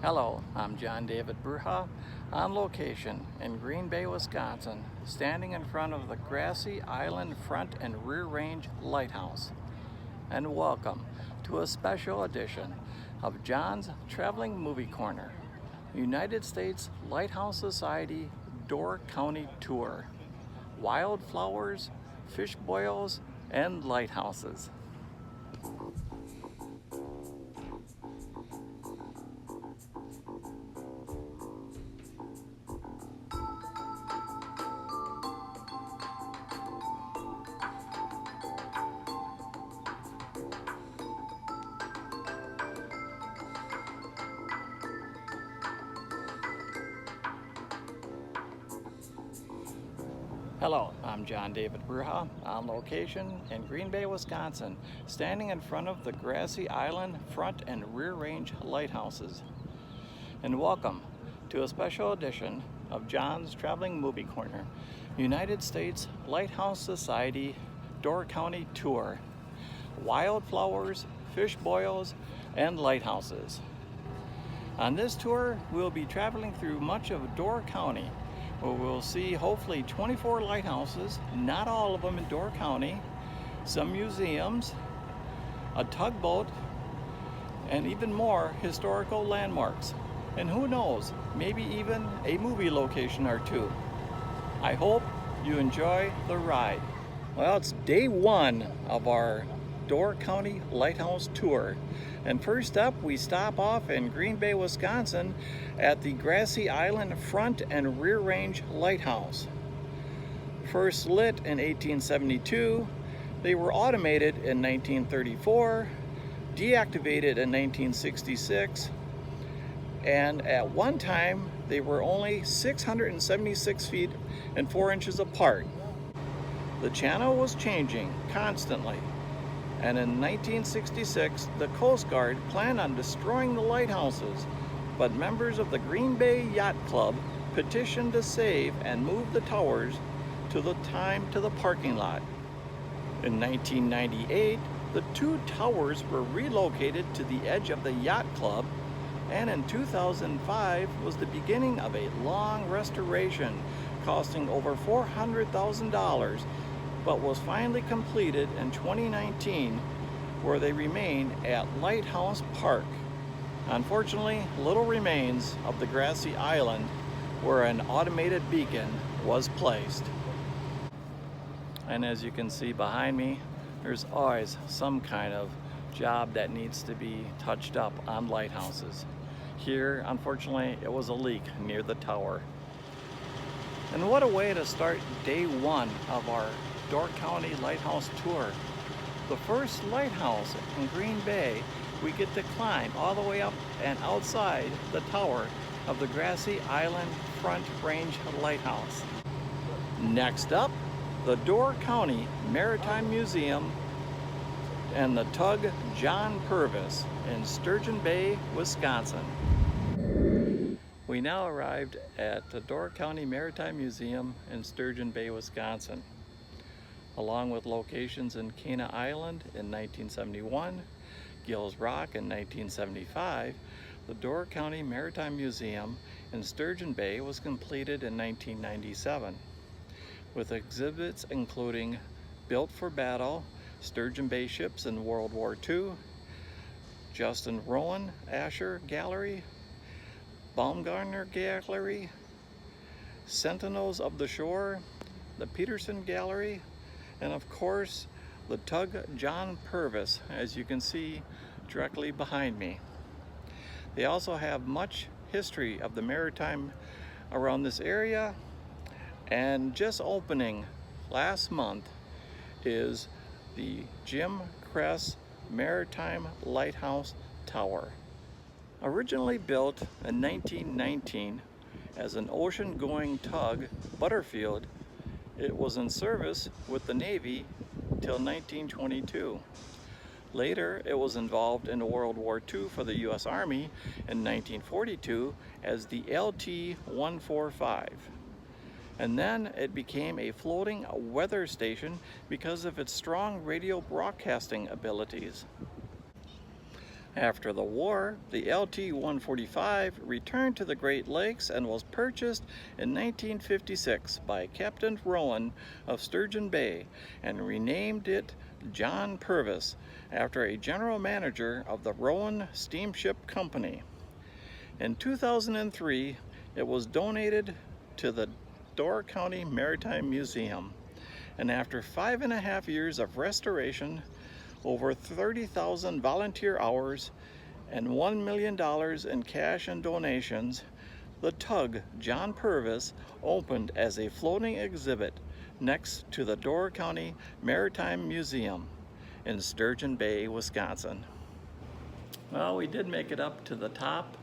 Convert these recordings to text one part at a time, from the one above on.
Hello, I'm John David Bruja, on location in Green Bay, Wisconsin, standing in front of the Grassy Island Front and Rear Range Lighthouse. And welcome to a special edition of John's Traveling Movie Corner, United States Lighthouse Society Door County Tour. Wildflowers, fish boils, and lighthouses. Hello, I'm John David Bruja, on location in Green Bay, Wisconsin, standing in front of the Grassy Island Front and Rear Range Lighthouses. And welcome to a special edition of John's Traveling Movie Corner, United States Lighthouse Society Door County Tour. Wildflowers, fish boils, and lighthouses. On this tour, we'll be traveling through much of Door County, where we'll see hopefully 24 lighthouses, not all of them in Door County, some museums, a tugboat, and even more historical landmarks. And who knows, maybe even a movie location or two. I hope you enjoy the ride. Well, it's day one of our Door County Lighthouse Tour. And first up, we stop off in Green Bay, Wisconsin at the Grassy Island Front and Rear Range Lighthouse. First lit in 1872, they were automated in 1934, deactivated in 1966, and at one time they were only 676 feet and 4 inches apart. The channel was changing constantly. And in 1966, the Coast Guard planned on destroying the lighthouses, but members of the Green Bay Yacht Club petitioned to save and move the towers to the parking lot. In 1998, the 2 towers were relocated to the edge of the Yacht Club, and in 2005 was the beginning of a long restoration costing over $400,000, but was finally completed in 2019, where they remain at Lighthouse Park. Unfortunately, little remains of the grassy island where an automated beacon was placed. And as you can see behind me, there's always some kind of job that needs to be touched up on lighthouses. Here, unfortunately, it was a leak near the tower. And what a way to start day one of our Door County Lighthouse Tour. The first lighthouse in Green Bay we get to climb all the way up and outside the tower of the Grassy Island Front Range Lighthouse. Next up, the Door County Maritime Museum and the tug John Purvis in Sturgeon Bay, Wisconsin. We now arrived at the Door County Maritime Museum in Sturgeon Bay, Wisconsin. Along with locations in Cana Island in 1971, Gills Rock in 1975, the Door County Maritime Museum in Sturgeon Bay was completed in 1997, with exhibits including Built for Battle, Sturgeon Bay ships in World War II, Justin Rowan Asher Gallery, Baumgartner Gallery, Sentinels of the Shore, the Peterson Gallery, and of course, the tug John Purvis, as you can see directly behind me. They also have much history of the maritime around this area, and just opening last month is the Jim Kress Maritime Lighthouse Tower. Originally built in 1919 as an ocean-going tug, Butterfield, it was in service with the Navy till 1922. Later, it was involved in World War II for the U.S. Army in 1942 as the LT-145. And then it became a floating weather station because of its strong radio broadcasting abilities. After the war, the LT-145 returned to the Great Lakes and was purchased in 1956 by Captain Rowan of Sturgeon Bay and renamed it John Purvis after a general manager of the Rowan Steamship Company. In 2003, it was donated to the Door County Maritime Museum, and after 5.5 years of restoration, over 30,000 volunteer hours, and $1 million in cash and donations, the tug John Purvis opened as a floating exhibit next to the Door County Maritime Museum in Sturgeon Bay, Wisconsin. Well, we did make it up to the top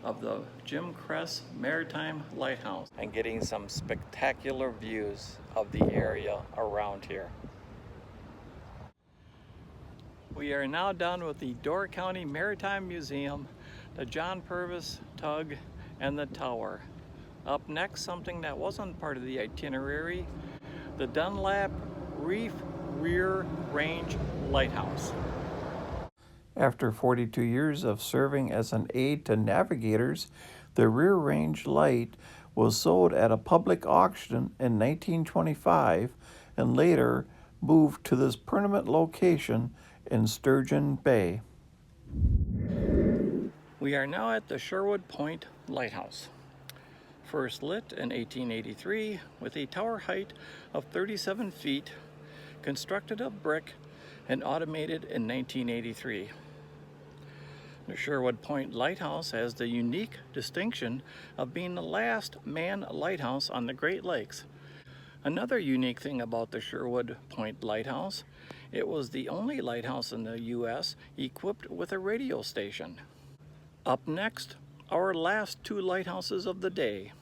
of the Jim Cress Maritime Lighthouse and getting some spectacular views of the area around here. We are now done with the Door County Maritime Museum, the John Purvis tug, and the tower. Up next, something that wasn't part of the itinerary, the Dunlap Reef Rear Range Lighthouse. After 42 years of serving as an aid to navigators, the Rear Range Light was sold at a public auction in 1925 and later moved to this permanent location in Sturgeon Bay. We are now at the Sherwood Point Lighthouse. First lit in 1883 with a tower height of 37 feet, constructed of brick and automated in 1983. The Sherwood Point Lighthouse has the unique distinction of being the last manned lighthouse on the Great Lakes. Another unique thing about the Sherwood Point Lighthouse, it was the only lighthouse in the U.S. equipped with a radio station. Up next, our last two lighthouses of the day,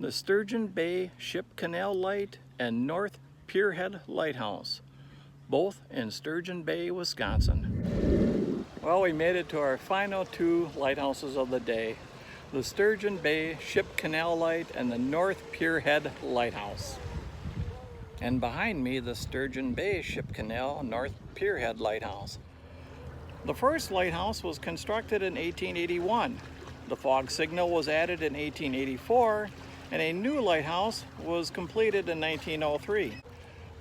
the Sturgeon Bay Ship Canal Light and North Pierhead Lighthouse, both in Sturgeon Bay, Wisconsin. Well, we made it to our final two lighthouses of the day, the Sturgeon Bay Ship Canal Light and the North Pierhead Lighthouse. And behind me, the Sturgeon Bay Ship Canal North Pierhead Lighthouse. The first lighthouse was constructed in 1881. The fog signal was added in 1884, and a new lighthouse was completed in 1903.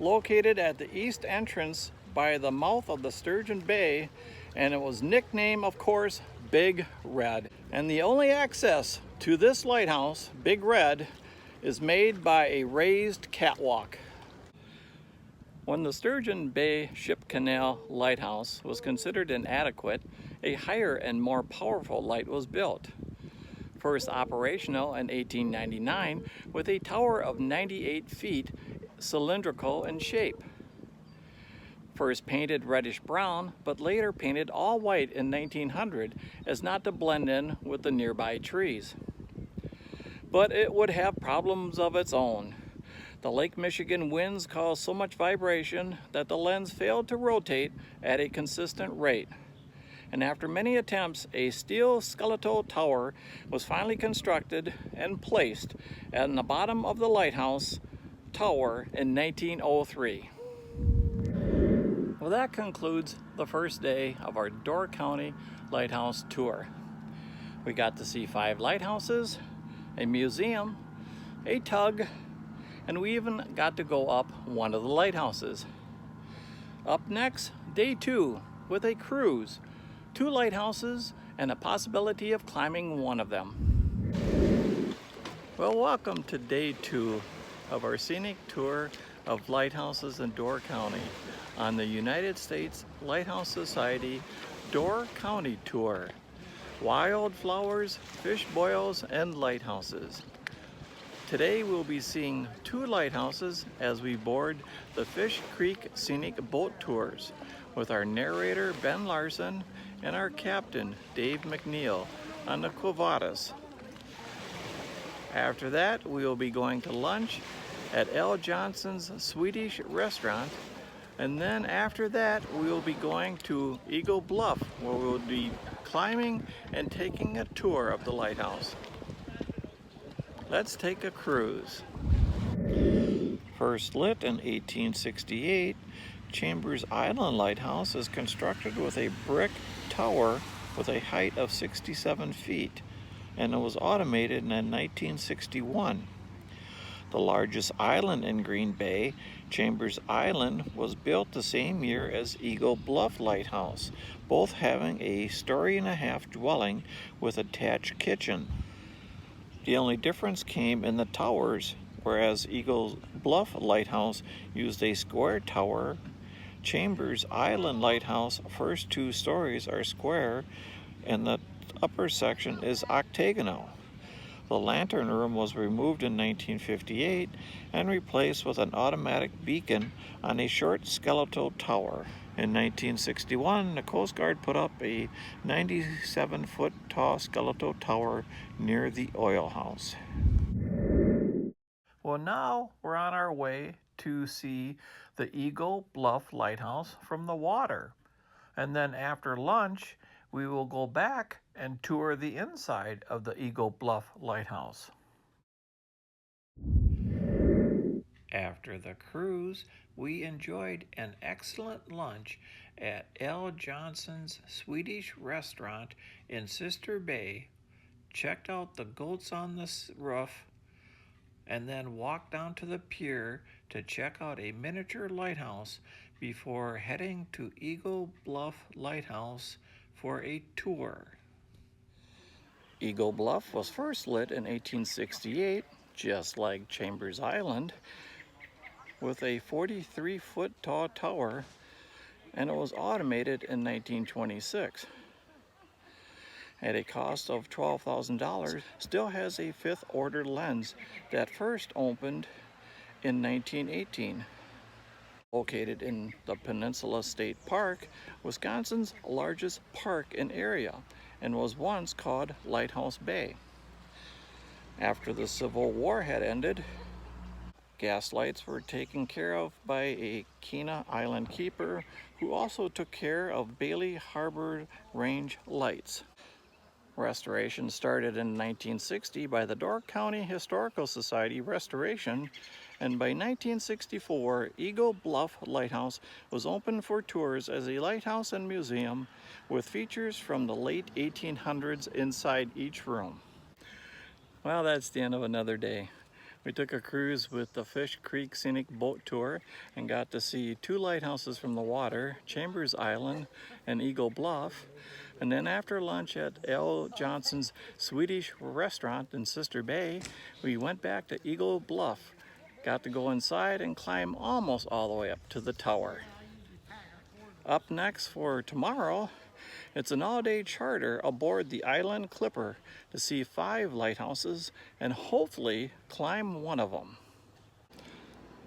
Located at the east entrance by the mouth of the Sturgeon Bay, and it was nicknamed, of course, Big Red. And the only access to this lighthouse, Big Red, is made by a raised catwalk. When the Sturgeon Bay Ship Canal Lighthouse was considered inadequate, a higher and more powerful light was built. First operational in 1899 with a tower of 98 feet, cylindrical in shape. First painted reddish brown, but later painted all white in 1900 as not to blend in with the nearby trees. But it would have problems of its own. The Lake Michigan winds caused so much vibration that the lens failed to rotate at a consistent rate. And after many attempts, a steel skeletal tower was finally constructed and placed at the bottom of the lighthouse tower in 1903. Well, that concludes the first day of our Door County Lighthouse tour. We got to see 5 lighthouses, a museum, a tug, and we even got to go up one of the lighthouses. Up next, day 2 with a cruise, 2 lighthouses, and a possibility of climbing one of them. Well, welcome to day 2 of our scenic tour of lighthouses in Door County on the United States Lighthouse Society Door County Tour. Wildflowers, fish boils, and lighthouses. Today we'll be seeing 2 lighthouses as we board the Fish Creek Scenic Boat Tours with our narrator Ben Larson and our captain Dave McNeil on the Quavadas. After that, we will be going to lunch at L. Johnson's Swedish restaurant, and then after that we will be going to Eagle Bluff, where we'll be climbing and taking a tour of the lighthouse. Let's take a cruise. First lit in 1868, Chambers Island Lighthouse is constructed with a brick tower with a height of 67 feet, and it was automated in 1961. The largest island in Green Bay, Chambers Island, was built the same year as Eagle Bluff Lighthouse, both having a story-and-a-half dwelling with attached kitchen. The only difference came in the towers. Whereas Eagle Bluff Lighthouse used a square tower, Chambers Island Lighthouse first 2 stories are square and the upper section is octagonal. The lantern room was removed in 1958 and replaced with an automatic beacon on a short skeletal tower. In 1961, the Coast Guard put up a 97-foot tall skeletal tower near the oil house. Well, now we're on our way to see the Eagle Bluff Lighthouse from the water. And then after lunch, we will go back and tour the inside of the Eagle Bluff Lighthouse. After the cruise, we enjoyed an excellent lunch at L. Johnson's Swedish restaurant in Sister Bay, checked out the goats on the roof, and then walked down to the pier to check out a miniature lighthouse before heading to Eagle Bluff Lighthouse for a tour. Eagle Bluff was first lit in 1868, just like Chambers Island, with a 43-foot tall tower, and it was automated in 1926. At a cost of $12,000, still has a 5th order lens that first opened in 1918. Located in the Peninsula State Park, Wisconsin's largest park in area, and was once called Lighthouse Bay. After the Civil War had ended, gas lights were taken care of by a Kena Island keeper who also took care of Bailey Harbor Range lights. Restoration started in 1960 by the Door County Historical Society Restoration, and by 1964, Eagle Bluff Lighthouse was open for tours as a lighthouse and museum with features from the late 1800s inside each room. Well, that's the end of another day. We took a cruise with the Fish Creek Scenic Boat Tour and got to see 2 lighthouses from the water, Chambers Island and Eagle Bluff. And then after lunch at L. Johnson's Swedish restaurant in Sister Bay, we went back to Eagle Bluff. Got to go inside and climb almost all the way up to the tower. Up next for tomorrow, it's an all-day charter aboard the Island Clipper to see 5 lighthouses and hopefully climb one of them.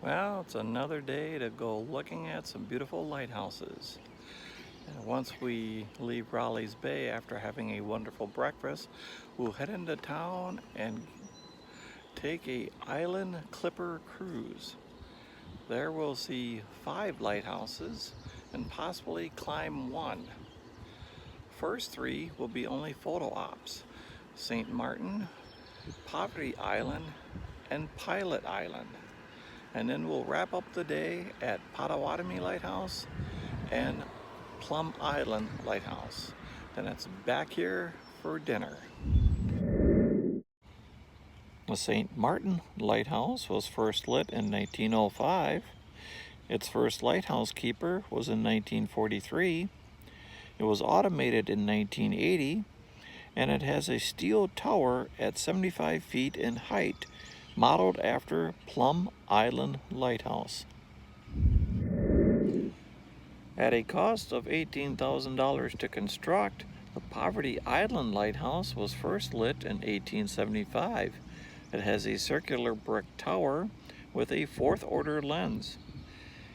Well, it's another day to go looking at some beautiful lighthouses. And once we leave Raleigh's Bay after having a wonderful breakfast, we'll head into town and take a Island Clipper cruise. There we'll see 5 lighthouses and possibly climb one. First 3 will be only photo ops: St. Martin, Poverty Island, and Pilot Island. And then we'll wrap up the day at Potawatomi Lighthouse and Plum Island Lighthouse. Then it's back here for dinner. The St. Martin Lighthouse was first lit in 1905. Its first lighthouse keeper was in 1943. It was automated in 1980, and it has a steel tower at 75 feet in height, modeled after Plum Island Lighthouse. At a cost of $18,000 to construct, the Poverty Island Lighthouse was first lit in 1875. It has a circular brick tower with a 4th order lens.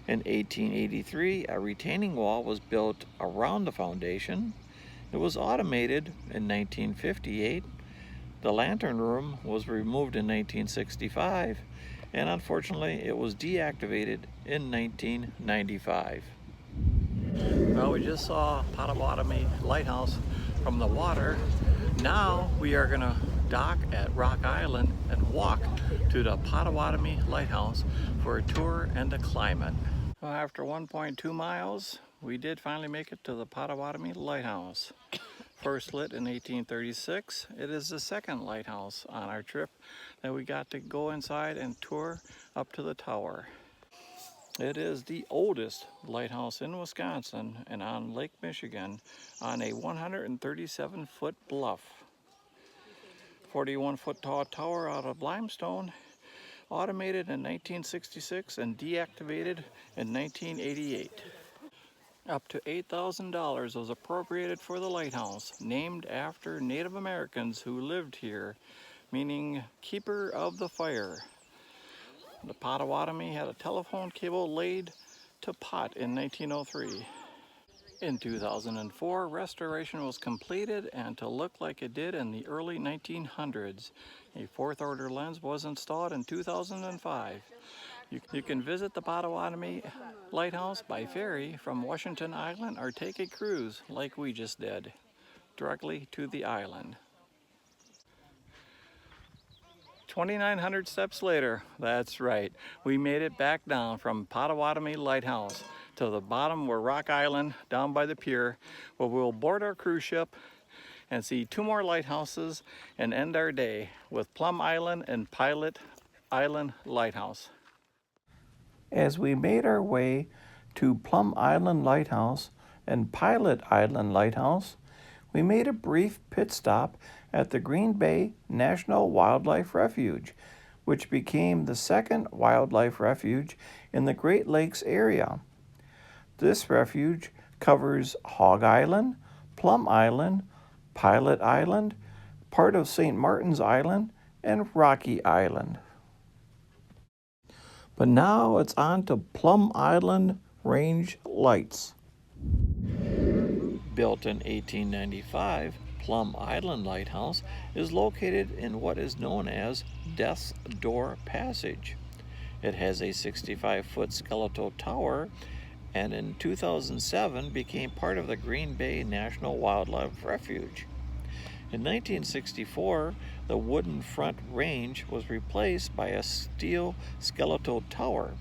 In 1883, a retaining wall was built around the foundation. It was automated in 1958. The lantern room was removed in 1965, and unfortunately it was deactivated in 1995. Well, we just saw Potawatomi Lighthouse from the water. Now we are going to dock at Rock Island and walk to the Potawatomi Lighthouse for a tour and a climb it. Well, after 1.2 miles, we did finally make it to the Potawatomi Lighthouse. First lit in 1836, it is the second lighthouse on our trip that we got to go inside and tour up to the tower. It is the oldest lighthouse in Wisconsin and on Lake Michigan on a 137-foot bluff. 41-foot tall tower out of limestone, automated in 1966 and deactivated in 1988. Up to $8,000 was appropriated for the lighthouse, named after Native Americans who lived here, meaning keeper of the fire. The Potawatomi had a telephone cable laid to Pot in 1903. In 2004, restoration was completed and to look like it did in the early 1900s. A fourth order lens was installed in 2005. You can visit the Potawatomi Lighthouse by ferry from Washington Island or take a cruise like we just did, directly to the island. 2,900 steps later, that's right, we made it back down from Potawatomi Lighthouse to the bottom where Rock Island, down by the pier, where we'll board our cruise ship and see 2 more lighthouses and end our day with Plum Island and Pilot Island Lighthouse. As we made our way to Plum Island Lighthouse and Pilot Island Lighthouse, we made a brief pit stop at the Green Bay National Wildlife Refuge, which became the second wildlife refuge in the Great Lakes area. This refuge covers Hog Island, Plum Island, Pilot Island, part of St. Martin's Island, and Rocky Island. But now it's on to Plum Island Range Lights. Built in 1895, Plum Island Lighthouse is located in what is known as Death's Door Passage. It has a 65-foot skeletal tower and in 2007 became part of the Green Bay National Wildlife Refuge. In 1964, the wooden front range was replaced by a steel skeletal tower.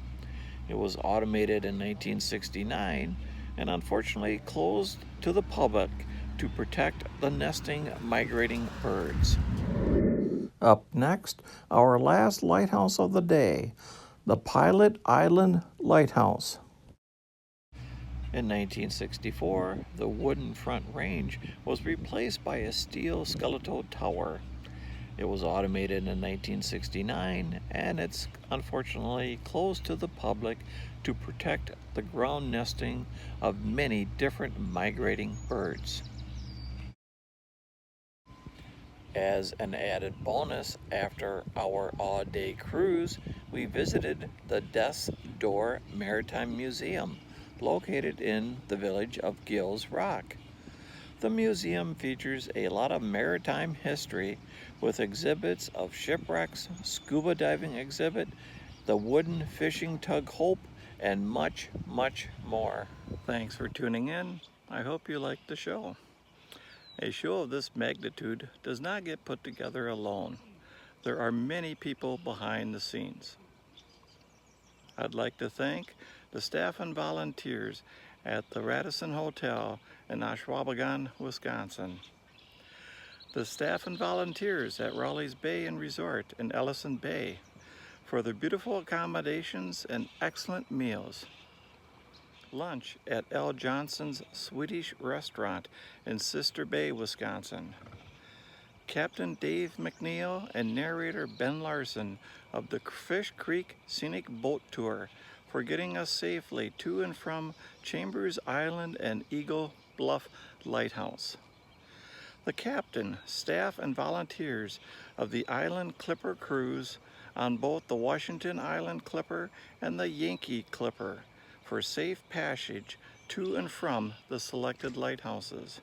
It was automated in 1969 and unfortunately closed to the public to protect the nesting migrating birds. Up next, our last lighthouse of the day, the Pilot Island Lighthouse. In 1964, the wooden front range was replaced by a steel skeletal tower. It was automated in 1969 and it's unfortunately closed to the public to protect the ground nesting of many different migrating birds. As an added bonus, after our all-day cruise, we visited the Death's Door Maritime Museum, located in the village of Gills Rock. The museum features a lot of maritime history with exhibits of shipwrecks, scuba diving exhibit, the wooden fishing tug Hope, and much, much more. Thanks for tuning in. I hope you liked the show. A show of this magnitude does not get put together alone. There are many people behind the scenes. I'd like to thank the staff and volunteers at the Radisson Hotel in Ashwaubenon, Wisconsin. The staff and volunteers at Raleigh's Bay and Resort in Ellison Bay for their beautiful accommodations and excellent meals. Lunch at L. Johnson's Swedish Restaurant in Sister Bay, Wisconsin. Captain Dave McNeil and narrator Ben Larson of the Fish Creek Scenic Boat Tour for getting us safely to and from Chambers Island and Eagle Bluff Lighthouse. The captain, staff, and volunteers of the Island Clipper Cruise on both the Washington Island Clipper and the Yankee Clipper for safe passage to and from the selected lighthouses.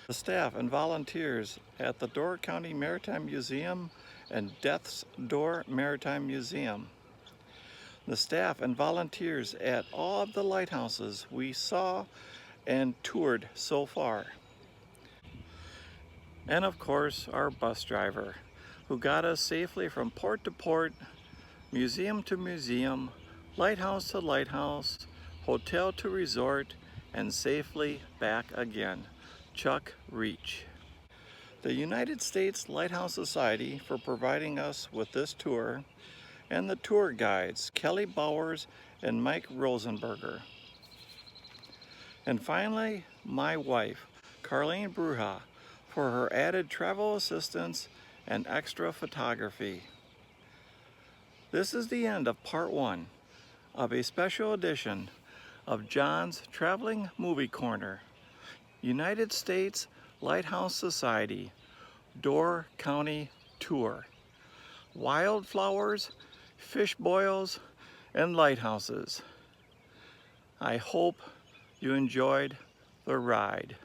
The staff and volunteers at the Door County Maritime Museum and Death's Door Maritime Museum. The staff and volunteers at all of the lighthouses we saw and toured so far. And of course, our bus driver, who got us safely from port to port, museum to museum, lighthouse to lighthouse, hotel to resort, and safely back again Chuck Reach. The United States Lighthouse Society for providing us with this tour, and the tour guides Kelly Bowers and Mike Rosenberger. And finally, my wife, Carlene for her added travel assistance and extra photography. This is the end of part 1 of a special edition of John's Traveling Movie Corner, United States Lighthouse Society, Door County Tour. Wildflowers, fish boils, and lighthouses. I hope you enjoyed the ride.